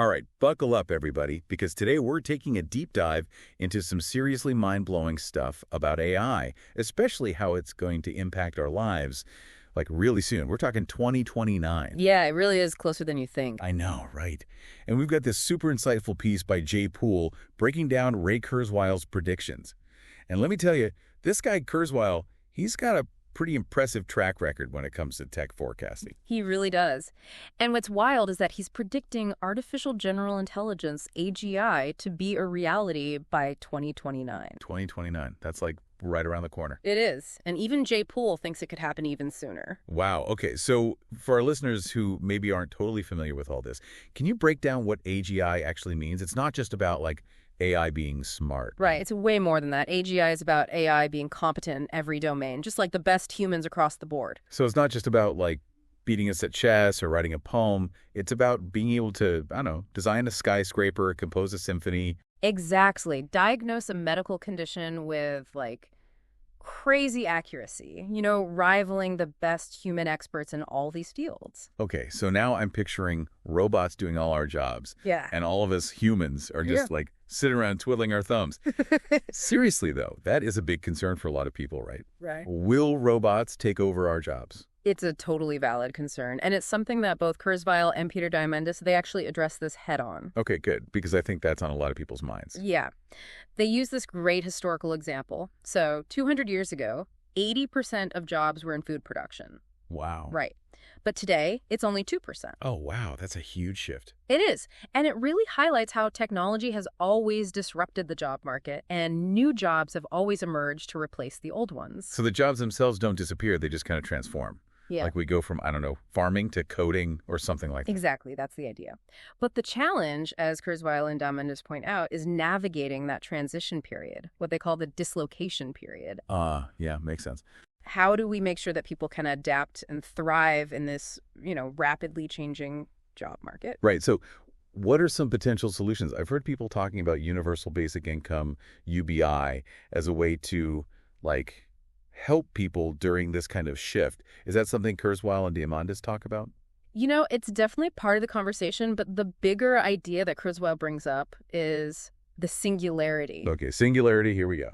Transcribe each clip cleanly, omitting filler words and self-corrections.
All right, buckle up, everybody, because today we're taking a deep dive into some seriously mind-blowing stuff about AI, especially how it's going to impact our lives, like really soon. We're talking 2029. Yeah, it really is closer than you think. I know, right? And we've got this super insightful piece by Jay Poole breaking down Ray Kurzweil's predictions. And let me tell you, this guy Kurzweil, he's got a pretty impressive track record when it comes to tech forecasting. He really does. And what's wild is that he's predicting artificial general intelligence, AGI, to be a reality by 2029. 2029, that's like right around the corner. It is. And even Jay Poole thinks it could happen even sooner. Wow. Okay. So for our listeners who maybe aren't totally familiar with all this, can you break down what AGI actually means? It's not just about like AI being smart. Right. It's way more than that. AGI is about AI being competent in every domain, just like the best humans across the board. So it's not just about like beating us at chess or writing a poem. It's about being able to, I don't know, design a skyscraper, compose a symphony. Exactly. Diagnose a medical condition with like crazy accuracy, rivaling the best human experts in all these fields. Okay, so now I'm picturing robots doing all our jobs. Yeah. And all of us humans are just like sitting around twiddling our thumbs. Seriously, though, that is a big concern for a lot of people, right? Right. Will robots take over our jobs? It's a totally valid concern, and it's something that both Kurzweil and Peter Diamandis, they actually address this head on. Okay, good, because I think that's on a lot of people's minds. Yeah. They use this great historical example. So 200 years ago, 80% of jobs were in food production. Wow. Right. But today, it's only 2%. Oh, wow, that's a huge shift. It is. And it really highlights how technology has always disrupted the job market, and new jobs have always emerged to replace the old ones. So the jobs themselves don't disappear, they just kind of transform. Yeah. Like we go from, I don't know, farming to coding or something like that. Exactly. That's the idea. But the challenge, as Kurzweil and Diamandis point out, is navigating that transition period, what they call the dislocation period. Yeah, makes sense. How do we make sure that people can adapt and thrive in this, rapidly changing job market? Right. So what are some potential solutions? I've heard people talking about universal basic income, UBI, as a way to, like, help people during this kind of shift. Is that something Kurzweil and Diamandis talk about? It's definitely part of the conversation, but the bigger idea that Kurzweil brings up is the singularity. Okay, singularity, here we go.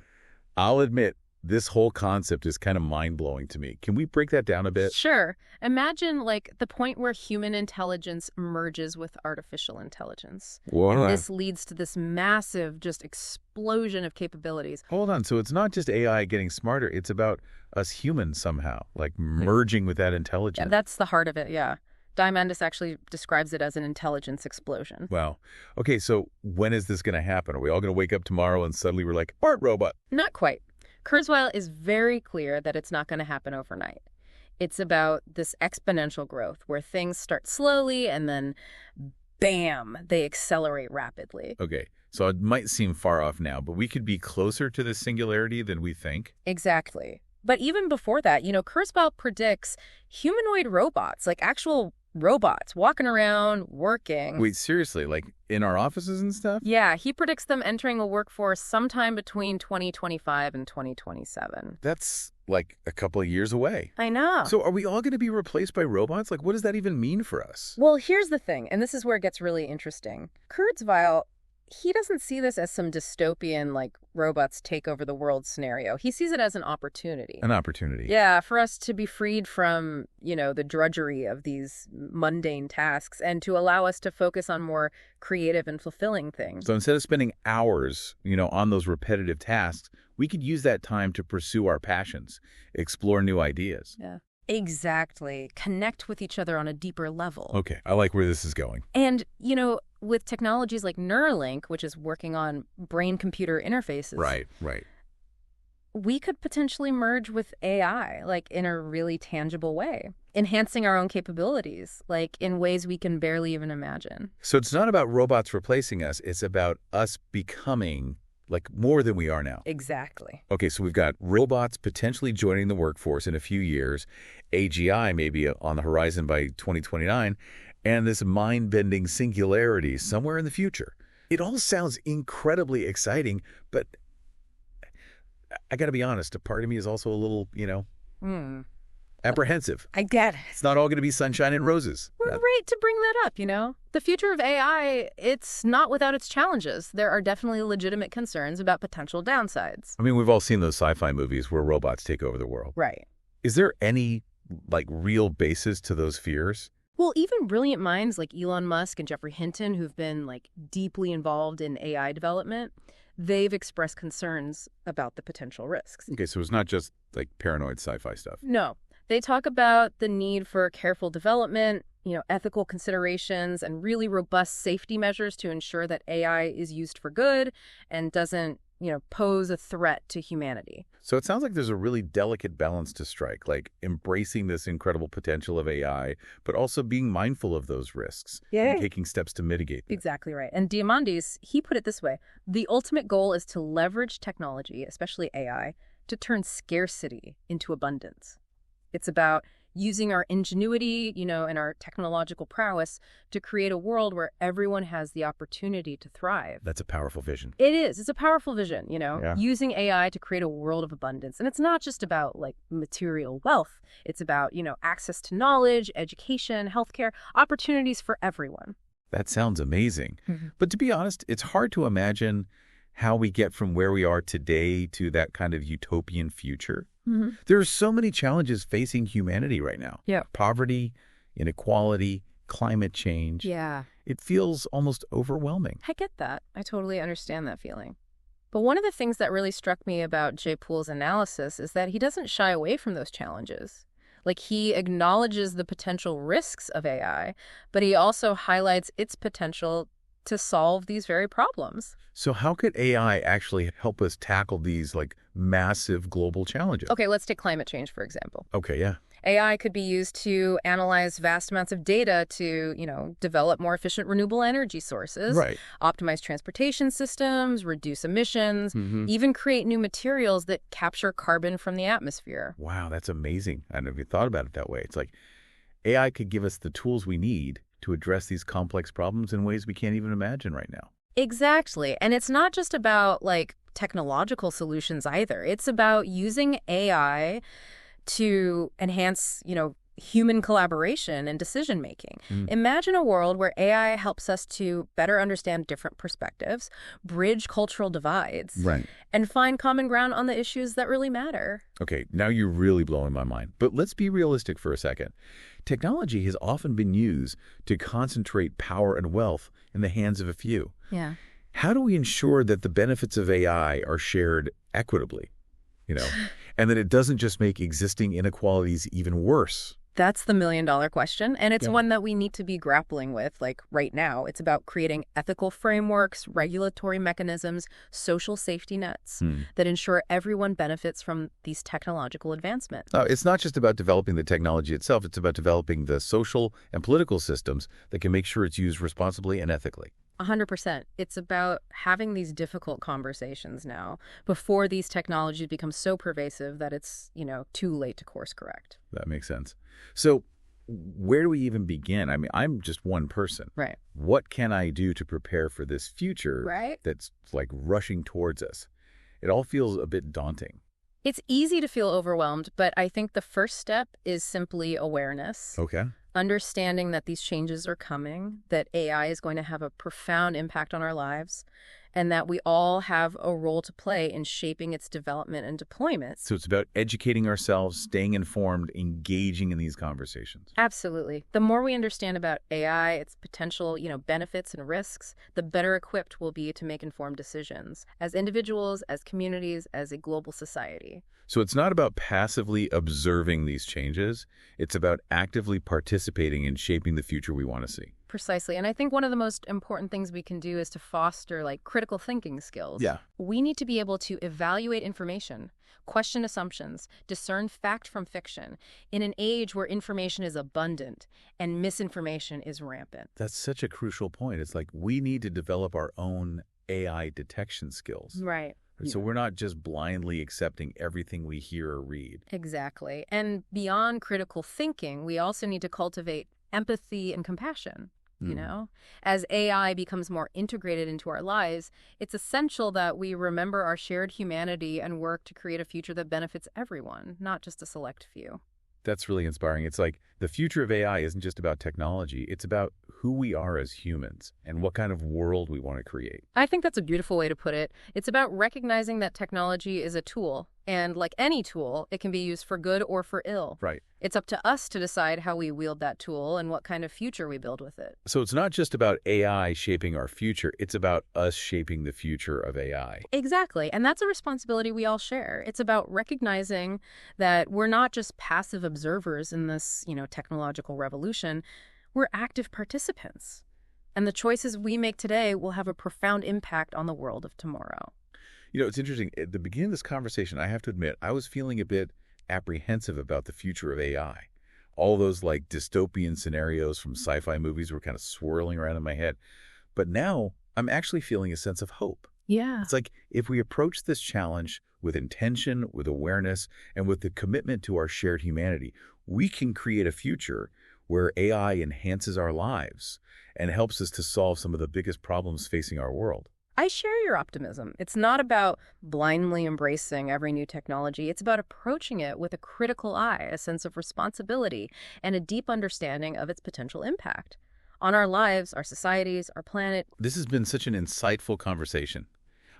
I'll admit, this whole concept is kind of mind-blowing to me. Can we break that down a bit? Sure. Imagine, like, the point where human intelligence merges with artificial intelligence. What? And this leads to this massive, just explosion of capabilities. Hold on. So it's not just AI getting smarter. It's about us humans somehow, like merging with that intelligence. Yeah, that's the heart of it, yeah. Diamandis actually describes it as an intelligence explosion. Wow. Okay, so when is this going to happen? Are we all going to wake up tomorrow and suddenly we're like, Bart robot? Not quite. Kurzweil is very clear that it's not going to happen overnight. It's about this exponential growth where things start slowly and then, bam, they accelerate rapidly. Okay, so it might seem far off now, but we could be closer to the singularity than we think. Exactly. But even before that, Kurzweil predicts humanoid robots, like actual robots walking around, working. Wait, seriously, like in our offices and stuff? Yeah, he predicts them entering a workforce sometime between 2025 and 2027. That's like a couple of years away. I know. So are we all going to be replaced by robots? Like, what does that even mean for us? Well, here's the thing, and this is where it gets really interesting. Kurzweil, he doesn't see this as some dystopian, like, robots take over the world scenario. He sees it as an opportunity. An opportunity. Yeah, for us to be freed from, the drudgery of these mundane tasks and to allow us to focus on more creative and fulfilling things. So instead of spending hours, on those repetitive tasks, we could use that time to pursue our passions, explore new ideas. Yeah. Exactly. Connect with each other on a deeper level. Okay, I like where this is going. And, with technologies like Neuralink, which is working on brain-computer interfaces. Right. We could potentially merge with AI, like in a really tangible way, enhancing our own capabilities, like in ways we can barely even imagine. So it's not about robots replacing us. It's about us becoming like more than we are now. Exactly. Okay, so we've got robots potentially joining the workforce in a few years, AGI maybe on the horizon by 2029, and this mind-bending singularity somewhere in the future. It all sounds incredibly exciting, but I got to be honest, a part of me is also a little, apprehensive. I get it. It's not all going to be sunshine and roses. We're right to bring that up, The future of AI, it's not without its challenges. There are definitely legitimate concerns about potential downsides. I mean, we've all seen those sci-fi movies where robots take over the world. Right. Is there any, real basis to those fears? Well, even brilliant minds like Elon Musk and Jeffrey Hinton, who've been, deeply involved in AI development, they've expressed concerns about the potential risks. Okay, so it's not just, paranoid sci-fi stuff. No. They talk about the need for careful development, ethical considerations, and really robust safety measures to ensure that AI is used for good and doesn't, pose a threat to humanity. So it sounds like there's a really delicate balance to strike, embracing this incredible potential of AI, but also being mindful of those risks and taking steps to mitigate them. Exactly right. And Diamandis, he put it this way: the ultimate goal is to leverage technology, especially AI, to turn scarcity into abundance. It's about using our ingenuity, and our technological prowess to create a world where everyone has the opportunity to thrive. That's a powerful vision. It is. It's a powerful vision, using AI to create a world of abundance. And it's not just about, material wealth. It's about, access to knowledge, education, healthcare, opportunities for everyone. That sounds amazing. But to be honest, it's hard to imagine how we get from where we are today to that kind of utopian future. There are so many challenges facing humanity right now. Yeah. Poverty, inequality, climate change. Yeah. It feels almost overwhelming. I get that. I totally understand that feeling. But one of the things that really struck me about Jay Poole's analysis is that he doesn't shy away from those challenges. He acknowledges the potential risks of AI, but he also highlights its potential to solve these very problems. So how could AI actually help us tackle these massive global challenges? Okay, let's take climate change, for example. Okay, yeah. AI could be used to analyze vast amounts of data to, develop more efficient renewable energy sources, Right. optimize transportation systems, reduce emissions, even create new materials that capture carbon from the atmosphere. Wow, that's amazing. I never thought about it that way. It's AI could give us the tools we need to address these complex problems in ways we can't even imagine right now. Exactly. And it's not just about technological solutions either. It's about using AI to enhance, human collaboration and decision making. Imagine a world where AI helps us to better understand different perspectives, bridge cultural divides, Right. and find common ground on the issues that really matter. Okay, now you're really blowing my mind. But let's be realistic for a second. Technology has often been used to concentrate power and wealth in the hands of a few. Yeah. How do we ensure that the benefits of AI are shared equitably, and that it doesn't just make existing inequalities even worse? That's the million-dollar question, and it's one that we need to be grappling with, right now. It's about creating ethical frameworks, regulatory mechanisms, social safety nets that ensure everyone benefits from these technological advancements. It's not just about developing the technology itself. It's about developing the social and political systems that can make sure it's used responsibly and ethically. 100%. It's about having these difficult conversations now before these technologies become so pervasive that it's, too late to course correct. That makes sense. So where do we even begin? I mean, I'm just one person. Right. What can I do to prepare for this future that's rushing towards us? It all feels a bit daunting. It's easy to feel overwhelmed, but I think the first step is simply awareness. Okay. Understanding that these changes are coming, that AI is going to have a profound impact on our lives, and that we all have a role to play in shaping its development and deployment. So it's about educating ourselves, staying informed, engaging in these conversations. Absolutely. The more we understand about AI, its potential, benefits and risks, the better equipped we'll be to make informed decisions as individuals, as communities, as a global society. So it's not about passively observing these changes. It's about actively participating in shaping the future we want to see. Precisely. And I think one of the most important things we can do is to foster critical thinking skills. Yeah. We need to be able to evaluate information, question assumptions, discern fact from fiction in an age where information is abundant and misinformation is rampant. That's such a crucial point. It's we need to develop our own AI detection skills. Right. So we're not just blindly accepting everything we hear or read. Exactly. And beyond critical thinking, we also need to cultivate empathy and compassion. As AI becomes more integrated into our lives, it's essential that we remember our shared humanity and work to create a future that benefits everyone, not just a select few. That's really inspiring. It's like the future of AI isn't just about technology. It's about who we are as humans and what kind of world we want to create. I think that's a beautiful way to put it. It's about recognizing that technology is a tool, and like any tool, it can be used for good or for ill. Right. It's up to us to decide how we wield that tool and what kind of future we build with it. So it's not just about AI shaping our future. It's about us shaping the future of AI. Exactly. And that's a responsibility we all share. It's about recognizing that we're not just passive observers in this, technological revolution. We're active participants. And the choices we make today will have a profound impact on the world of tomorrow. It's interesting. At the beginning of this conversation, I have to admit, I was feeling a bit apprehensive about the future of AI. All those dystopian scenarios from sci-fi movies were kind of swirling around in my head. But now I'm actually feeling a sense of hope. Yeah. It's like if we approach this challenge with intention, with awareness, and with the commitment to our shared humanity, we can create a future where AI enhances our lives and helps us to solve some of the biggest problems facing our world. I share your optimism. It's not about blindly embracing every new technology. It's about approaching it with a critical eye, a sense of responsibility, and a deep understanding of its potential impact on our lives, our societies, our planet. This has been such an insightful conversation.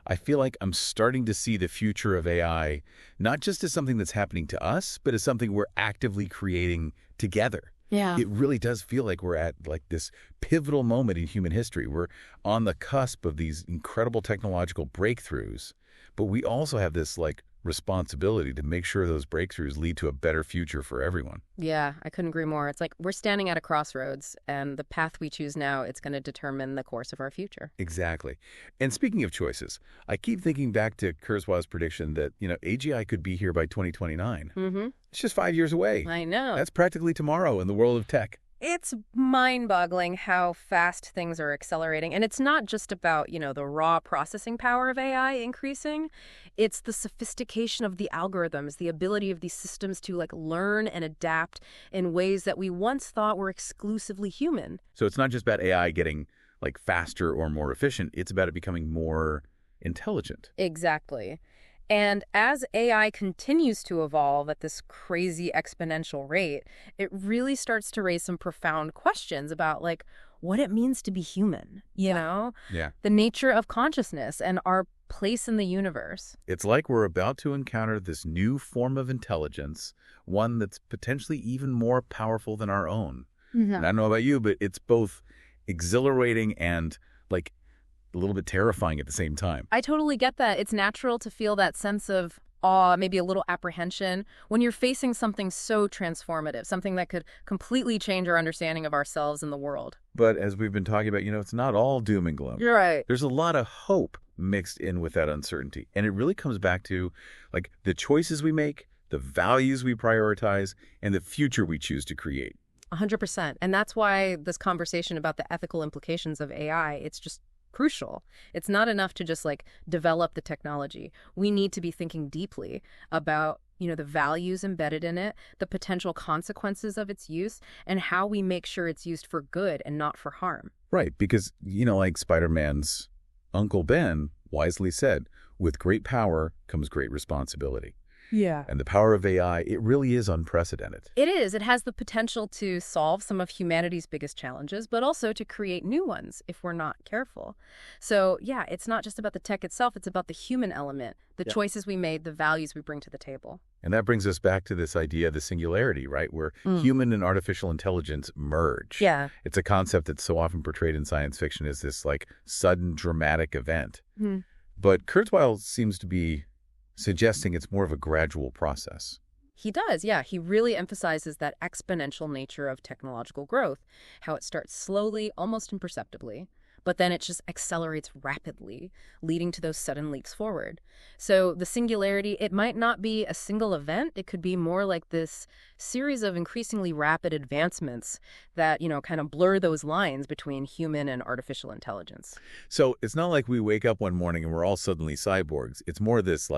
I feel like I'm starting to see the future of AI not just as something that's happening to us, but as something we're actively creating together. Yeah. It really does feel like we're at this pivotal moment in human history. We're on the cusp of these incredible technological breakthroughs, but we also have this responsibility to make sure those breakthroughs lead to a better future for everyone. Yeah, I couldn't agree more. It's like we're standing at a crossroads, and the path we choose now, it's going to determine the course of our future. Exactly. And speaking of choices, I keep thinking back to Kurzweil's prediction that, AGI could be here by 2029. Mm-hmm. It's just 5 years away. I know. That's practically tomorrow in the world of tech. It's mind-boggling how fast things are accelerating. And it's not just about, the raw processing power of AI increasing. It's the sophistication of the algorithms, the ability of these systems to learn and adapt in ways that we once thought were exclusively human. So it's not just about AI getting faster or more efficient. It's about it becoming more intelligent. Exactly. And as AI continues to evolve at this crazy exponential rate, it really starts to raise some profound questions about what it means to be human, Yeah. The nature of consciousness and our place in the universe. It's like we're about to encounter this new form of intelligence, one that's potentially even more powerful than our own. Mm-hmm. And I don't know about you, but it's both exhilarating and a little bit terrifying at the same time. I totally get that. It's natural to feel that sense of awe, maybe a little apprehension, when you're facing something so transformative, something that could completely change our understanding of ourselves and the world. But as we've been talking about, it's not all doom and gloom. You're right. There's a lot of hope mixed in with that uncertainty. And it really comes back to the choices we make, the values we prioritize, and the future we choose to create. 100%. And that's why this conversation about the ethical implications of AI, it's just crucial. It's not enough to just develop the technology. We need to be thinking deeply about, the values embedded in it, the potential consequences of its use, and how we make sure it's used for good and not for harm. Right, because, like Spider-Man's Uncle Ben wisely said, with great power comes great responsibility. Yeah. And the power of AI, it really is unprecedented. It is. It has the potential to solve some of humanity's biggest challenges, but also to create new ones if we're not careful. So, yeah, it's not just about the tech itself. It's about the human element, the choices we made, the values we bring to the table. And that brings us back to this idea of the singularity, right? Where human and artificial intelligence merge. Yeah. It's a concept that's so often portrayed in science fiction as this sudden dramatic event. Mm. But Kurzweil seems to be suggesting it's more of a gradual process. He does, yeah. He really emphasizes that exponential nature of technological growth, how it starts slowly, almost imperceptibly, but then it just accelerates rapidly, leading to those sudden leaps forward. So the singularity, it might not be a single event. It could be more like this series of increasingly rapid advancements that, kind of blur those lines between human and artificial intelligence. So it's not like we wake up one morning and we're all suddenly cyborgs. It's more this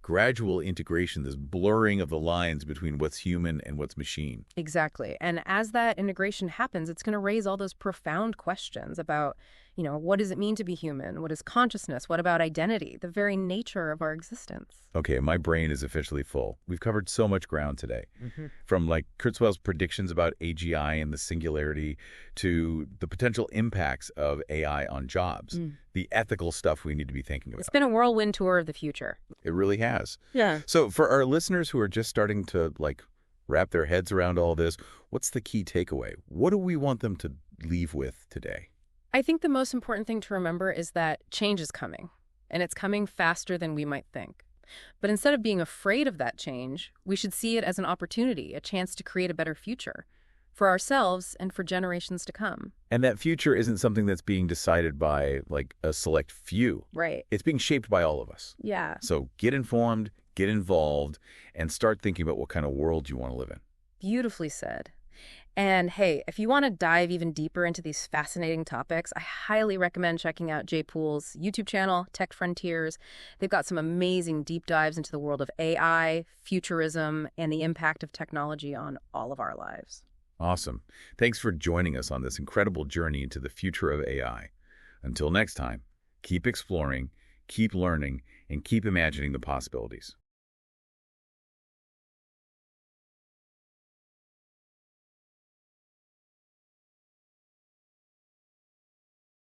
gradual integration, this blurring of the lines between what's human and what's machine. Exactly. And as that integration happens, it's going to raise all those profound questions about, What does it mean to be human? What is consciousness? What about identity? The very nature of our existence. Okay, my brain is officially full. We've covered so much ground today. From like Kurzweil's predictions about AGI and the singularity to the potential impacts of AI on jobs, the ethical stuff we need to be thinking about. It's been a whirlwind tour of the future. It really has. Yeah. So for our listeners who are just starting to wrap their heads around all this, what's the key takeaway? What do we want them to leave with today? I think the most important thing to remember is that change is coming, and it's coming faster than we might think. But instead of being afraid of that change, we should see it as an opportunity, a chance to create a better future for ourselves and for generations to come. And that future isn't something that's being decided by a select few. Right. It's being shaped by all of us. Yeah. So get informed, get involved, and start thinking about what kind of world you want to live in. Beautifully said. And hey, if you want to dive even deeper into these fascinating topics, I highly recommend checking out Jay Poole's YouTube channel, Tech Frontiers. They've got some amazing deep dives into the world of AI, futurism, and the impact of technology on all of our lives. Awesome. Thanks for joining us on this incredible journey into the future of AI. Until next time, keep exploring, keep learning, and keep imagining the possibilities.